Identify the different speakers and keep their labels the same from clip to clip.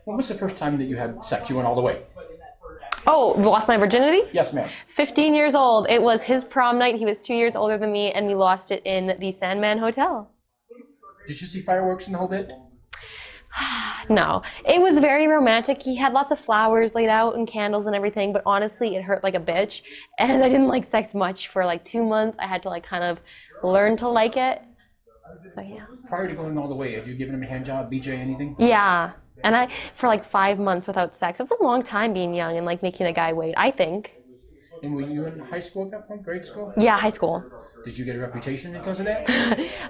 Speaker 1: When was the first time that you had sex? You went all the way?
Speaker 2: Oh, lost my virginity?
Speaker 1: Yes, ma'am.
Speaker 2: 15 years old. It was his prom night. He was 2 years older than me, and we lost it in the Sandman Hotel.
Speaker 1: Did you see fireworks in the whole bit?
Speaker 2: No. It was very romantic. He had lots of flowers laid out and candles and everything, but honestly, it hurt like a bitch. And I didn't like sex much for like 2 months. I had to like kind of learn to like it. So yeah.
Speaker 1: Prior to going all the way, had you given him a hand job, BJ, anything?
Speaker 2: Yeah. And I, for like 5 months without sex. That's a long time being young and like making a guy wait, I think.
Speaker 1: And were you in high school at that point, grade school?
Speaker 2: Yeah, high school.
Speaker 1: Did you get a reputation because of that?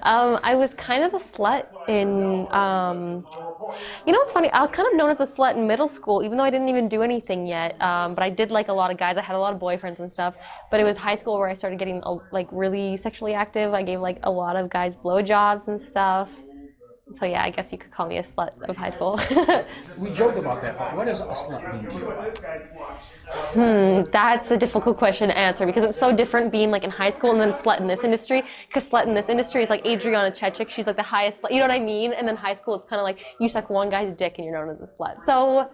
Speaker 2: I was kind of a slut in, you know what's funny? I was kind of known as a slut in middle school, even though I didn't even do anything yet. But I did like a lot of guys. I had a lot of boyfriends and stuff. But it was high school where I started getting like really sexually active. I gave like a lot of guys blowjobs and stuff. So yeah, I guess you could call me a slut of high school.
Speaker 1: We joke about that, but what does a slut mean to you?
Speaker 2: That's a difficult question to answer because it's so different being like in high school and then a slut in this industry. Because slut in this industry is like Adriana Chechik. She's like the highest slut. You know what I mean? And then high school, it's kind of like you suck one guy's dick and you're known as a slut. So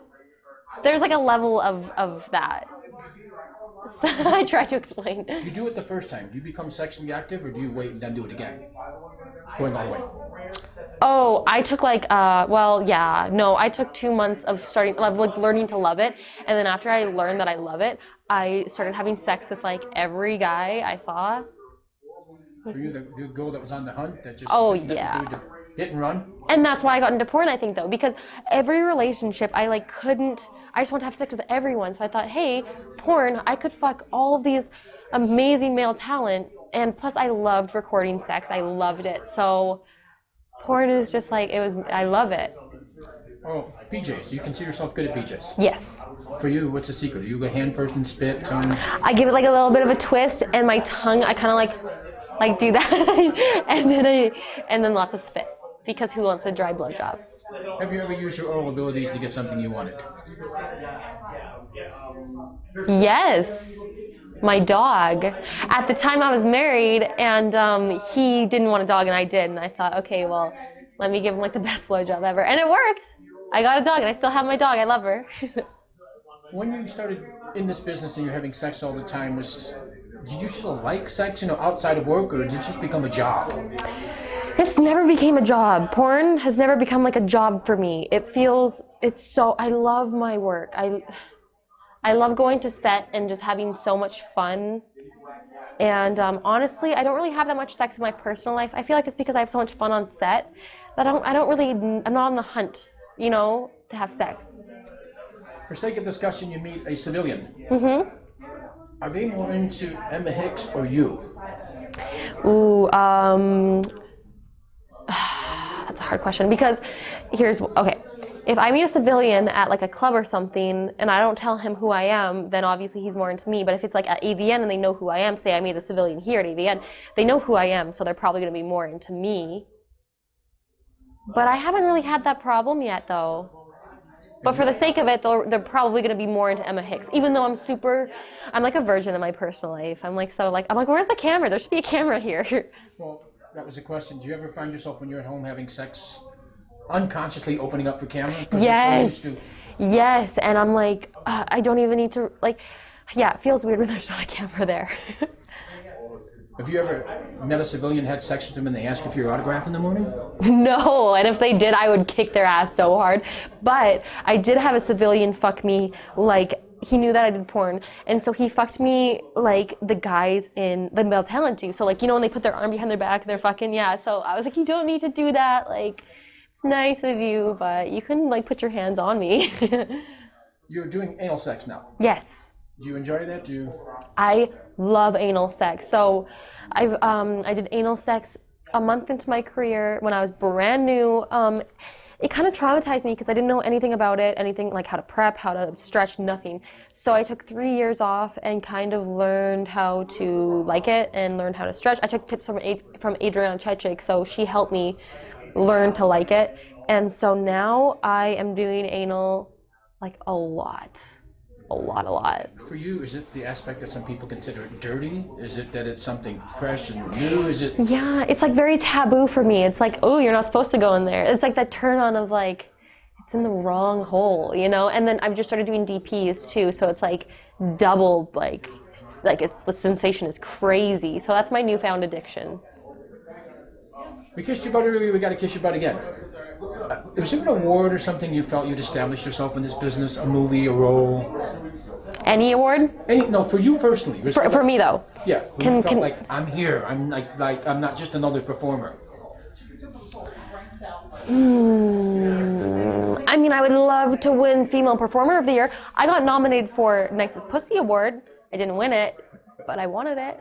Speaker 2: there's like a level of that. So I try to explain.
Speaker 1: You do it the first time. Do you become sexually active or do you wait and then do it again? Going all the way.
Speaker 2: Oh, I took like, I took 2 months of like learning to love it. And then after I learned that I love it, I started having sex with like every guy I saw.
Speaker 1: Were you the girl that was on the hunt? That just hit and run?
Speaker 2: And that's why I got into porn, I think, though, because every relationship I just want to have sex with everyone. So I thought, hey, porn, I could fuck all of these amazing male talent. And plus I loved recording sex. I loved it. So porn is just like, I love it.
Speaker 1: Oh, BJs. You consider yourself good at BJs?
Speaker 2: Yes.
Speaker 1: For you, what's the secret? Are you a good hand person, spit, tongue?
Speaker 2: I give it like a little bit of a twist, and my tongue, I kind of like do that, and then lots of spit, because who wants a dry blowjob?
Speaker 1: Have you ever used your oral abilities to get something you wanted?
Speaker 2: Yes. My dog. At the time I was married, and he didn't want a dog, and I did, and I thought, okay, well, let me give him like the best blowjob ever, and it worked. I got a dog, and I still have my dog. I love her.
Speaker 1: When you started in this business and you're having sex all the time, did you still like sex, outside of work, or did it just become a job?
Speaker 2: It's never became a job. Porn has never become like a job for me. I love my work. I love going to set and just having so much fun. And honestly, I don't really have that much sex in my personal life. I feel like it's because I have so much fun on set that I'm not on the hunt, to have sex.
Speaker 1: For sake of discussion, you meet a civilian.
Speaker 2: Mm-hmm.
Speaker 1: Are they more into Emma Hix or you?
Speaker 2: Ooh, that's a hard question because okay. If I meet a civilian at like a club or something and I don't tell him who I am, then obviously he's more into me. But if it's like at AVN and they know who I am, say I meet a civilian here at AVN, they know who I am, so they're probably going to be more into me. But I haven't really had that problem yet, though. But for the sake of it, they're probably going to be more into Emma Hix, even though I'm like a virgin in my personal life. I'm like, where's the camera? There should be a camera here.
Speaker 1: Well, that was a question. Do you ever find yourself when you're at home having sex unconsciously opening up the camera?
Speaker 2: Yes. Yes. And I'm like, I don't even need to, it feels weird when there's not a camera there.
Speaker 1: Have you ever met a civilian, had sex with them, and they ask you for your autograph in the morning?
Speaker 2: No, and if they did, I would kick their ass so hard. But I did have a civilian fuck me, he knew that I did porn, and so he fucked me like the guys in the male talent do. So when they put their arm behind their back and they're fucking, so I was like, you don't need to do that, it's nice of you, but you can put your hands on me.
Speaker 1: You're doing anal sex now?
Speaker 2: Yes.
Speaker 1: Do you enjoy that?
Speaker 2: I love anal sex. So I did anal sex a month into my career when I was brand new. It kind of traumatized me because I didn't know anything about it, anything like how to prep, how to stretch, nothing. So I took 3 years off and kind of learned how to like it and learned how to stretch. I took tips from Adriana Chechik, so she helped me learn to like it. And so now I am doing anal a lot. A lot.
Speaker 1: For you, is it the aspect that some people consider it dirty? Is it that it's something fresh and new? Is it?
Speaker 2: Yeah, it's very taboo for me. It's oh, you're not supposed to go in there. It's that turn on of it's in the wrong hole, you know? And then I've just started doing DPs too, so it's like double, like it's the sensation is crazy. So that's my newfound addiction.
Speaker 1: We kissed your butt earlier, we got to kiss your butt again. Was there an award or something you felt you'd established yourself in this business? A movie, a role?
Speaker 2: Any award?
Speaker 1: No, for you personally.
Speaker 2: For me though.
Speaker 1: Yeah. You felt like I'm here. I'm like I'm not just another performer.
Speaker 2: I mean, I would love to win Female Performer of the Year. I got nominated for Nicest Pussy Award. I didn't win it, but I wanted it.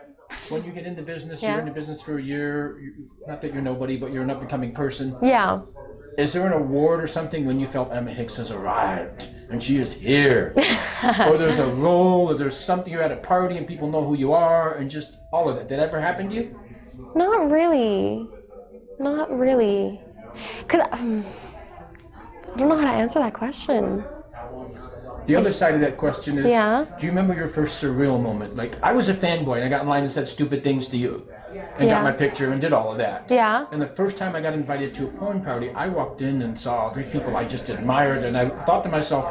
Speaker 1: When you get into business, you're in the business for a year. Not that you're nobody, but you're an up-and-coming person.
Speaker 2: Yeah.
Speaker 1: Is there an award or something when you felt Emma Hix has arrived and she is here? Or there's a role, or there's something, you're at a party and people know who you are, and just all of that. Did that ever happen to you?
Speaker 2: Not really. Not really. Because I don't know how to answer that question.
Speaker 1: The other side of that question is, do you remember your first surreal moment? Like, I was a fanboy and I got in line and said stupid things to you. And got my picture and did all of that.
Speaker 2: Yeah.
Speaker 1: And the first time I got invited to a porn party, I walked in and saw three people I just admired, and I thought to myself,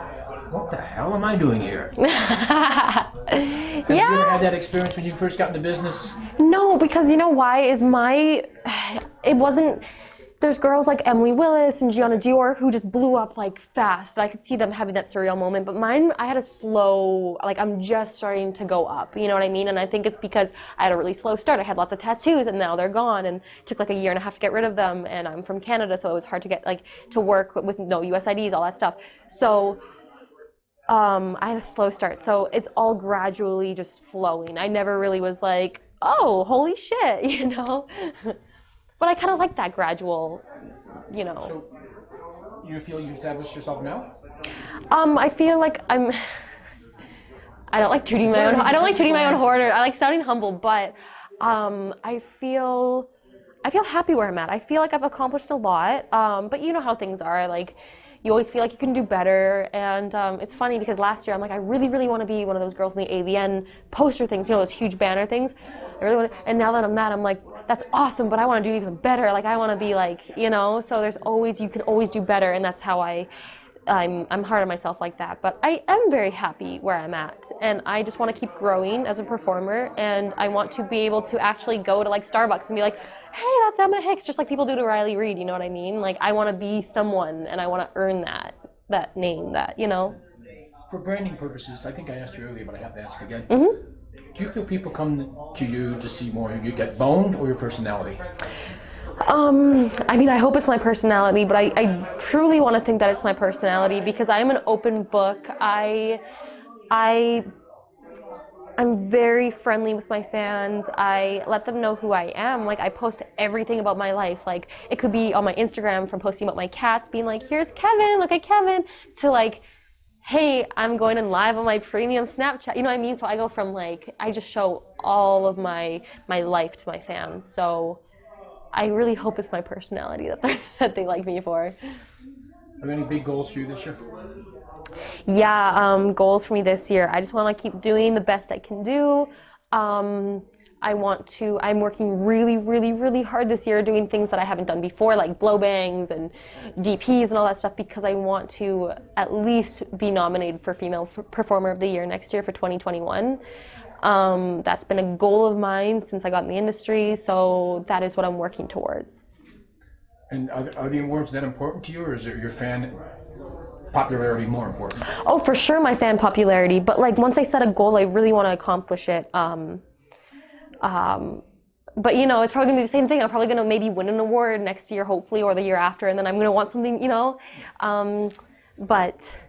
Speaker 1: what the hell am I doing here? Have you ever had that experience when you first got into business?
Speaker 2: No, because you know why? It wasn't... There's girls like Emily Willis and Gianna Dior who just blew up like fast. I could see them having that surreal moment, but mine, I had a slow, like I'm just starting to go up, you know what I mean? And I think it's because I had a really slow start. I had lots of tattoos and now they're gone, and it took like a year and a half to get rid of them, and I'm from Canada, so it was hard to get to work with no US IDs, all that stuff. So I had a slow start, so it's all gradually just flowing. I never really was like, oh, holy shit, you know? But I kind of like that gradual, you know.
Speaker 1: So, you feel you've established yourself now?
Speaker 2: I feel like I don't like tooting my own. I don't like tooting my own horn. I like sounding humble, but I feel happy where I'm at. I feel like I've accomplished a lot. But you know how things are. Like, you always feel like you can do better. And it's funny because last year I'm like, I really, really want to be one of those girls in the AVN poster things. You know, those huge banner things. I really want to, and now that I'm that, I'm like, that's awesome, but I want to do even better. Like, I want to be like, you know, so you can always do better, and that's how I'm hard on myself like that. But I am very happy where I'm at, and I just want to keep growing as a performer, and I want to be able to actually go to like Starbucks and be like, hey, that's Emma Hix, just like people do to Riley Reid, you know what I mean? Like, I want to be someone, and I want to earn that name, that, you know.
Speaker 1: For branding purposes, I think I asked you earlier, but I have to ask again.
Speaker 2: Mm-hmm.
Speaker 1: Do you feel people come to you to see more you get boned or your personality?
Speaker 2: I mean, I hope it's my personality, but I truly want to think that it's my personality because I am an open book. I'm very friendly with my fans. I let them know who I am. Like, I post everything about my life. Like, it could be on my Instagram from posting about my cats, being like, here's Kevin, look at Kevin, to like, hey, I'm going in live on my premium Snapchat. You know what I mean? So I go from like, I just show all of my life to my fans. So I really hope it's my personality that they like me for.
Speaker 1: Are there any big goals for you this year?
Speaker 2: Yeah, goals for me this year. I just want to keep doing the best I can do. I'm working really, really, really hard this year doing things that I haven't done before, like blow bangs and DPs and all that stuff, because I want to at least be nominated for Female Performer of the Year next year for 2021. That's been a goal of mine since I got in the industry, so that is what I'm working towards.
Speaker 1: And are the awards that important to you, or is it your fan popularity more important?
Speaker 2: Oh, for sure my fan popularity, but like once I set a goal, I really want to accomplish it. But you know, it's probably gonna be the same thing. I'm probably gonna maybe win an award next year, hopefully, or the year after, and then I'm gonna want something, you know. But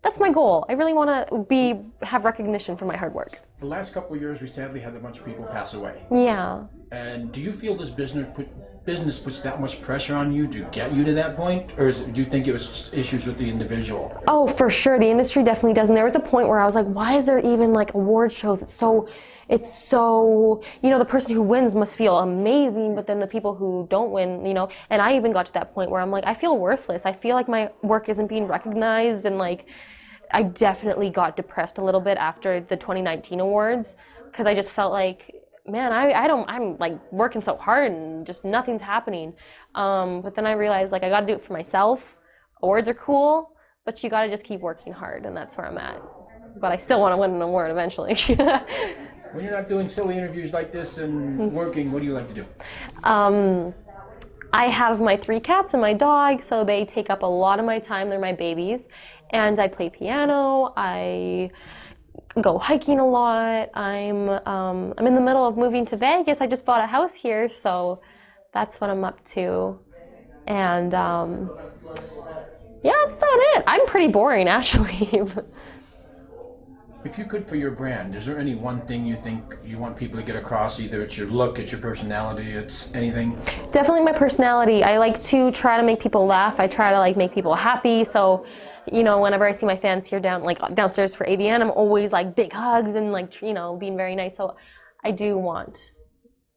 Speaker 2: that's my goal. I really want to have recognition for my hard work.
Speaker 1: The last couple of years, we sadly had a bunch of people pass away.
Speaker 2: Yeah.
Speaker 1: And do you feel this business puts that much pressure on you to get you to that point, or do you think it was just issues with the individual?
Speaker 2: Oh, for sure. The industry definitely does. And there was a point where I was like, why is there even like award shows? It's so, you know, the person who wins must feel amazing, but then the people who don't win, you know, and I even got to that point where I'm like, I feel worthless. I feel like my work isn't being recognized, and like, I definitely got depressed a little bit after the 2019 awards, because I just felt like, man, I'm like working so hard and just nothing's happening. But then I realized like I got to do it for myself, Awards are cool, but you gotta just keep working hard, and that's where I'm at. But I still want to win an award eventually.
Speaker 1: When you're not doing silly interviews like this and working, what do you like to do?
Speaker 2: I have my 3 cats and my dog, so they take up a lot of my time. They're my babies. And I play piano. I go hiking a lot. I'm in the middle of moving to Vegas. I just bought a house here, so that's what I'm up to. And yeah, that's about it. I'm pretty boring, actually.
Speaker 1: If you could, for your brand, is there any one thing you think you want people to get across? Either it's your look, it's your personality, it's anything?
Speaker 2: Definitely my personality. I like to try to make people laugh. I try to like make people happy. So, you know, whenever I see my fans here downstairs for AVN, I'm always like big hugs and like, you know, being very nice. So I do want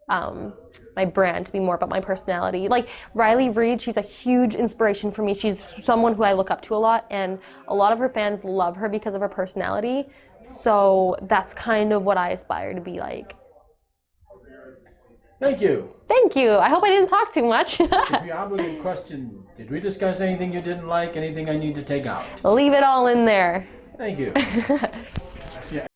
Speaker 2: my brand to be more about my personality. Like Riley Reid, she's a huge inspiration for me. She's someone who I look up to a lot, and a lot of her fans love her because of her personality. So that's kind of what I aspire to be like.
Speaker 1: Thank you.
Speaker 2: Thank you. I hope I didn't talk too much.
Speaker 1: If your obligate question, did we discuss anything you didn't like, anything I need to take out?
Speaker 2: Leave it all in there.
Speaker 1: Thank you.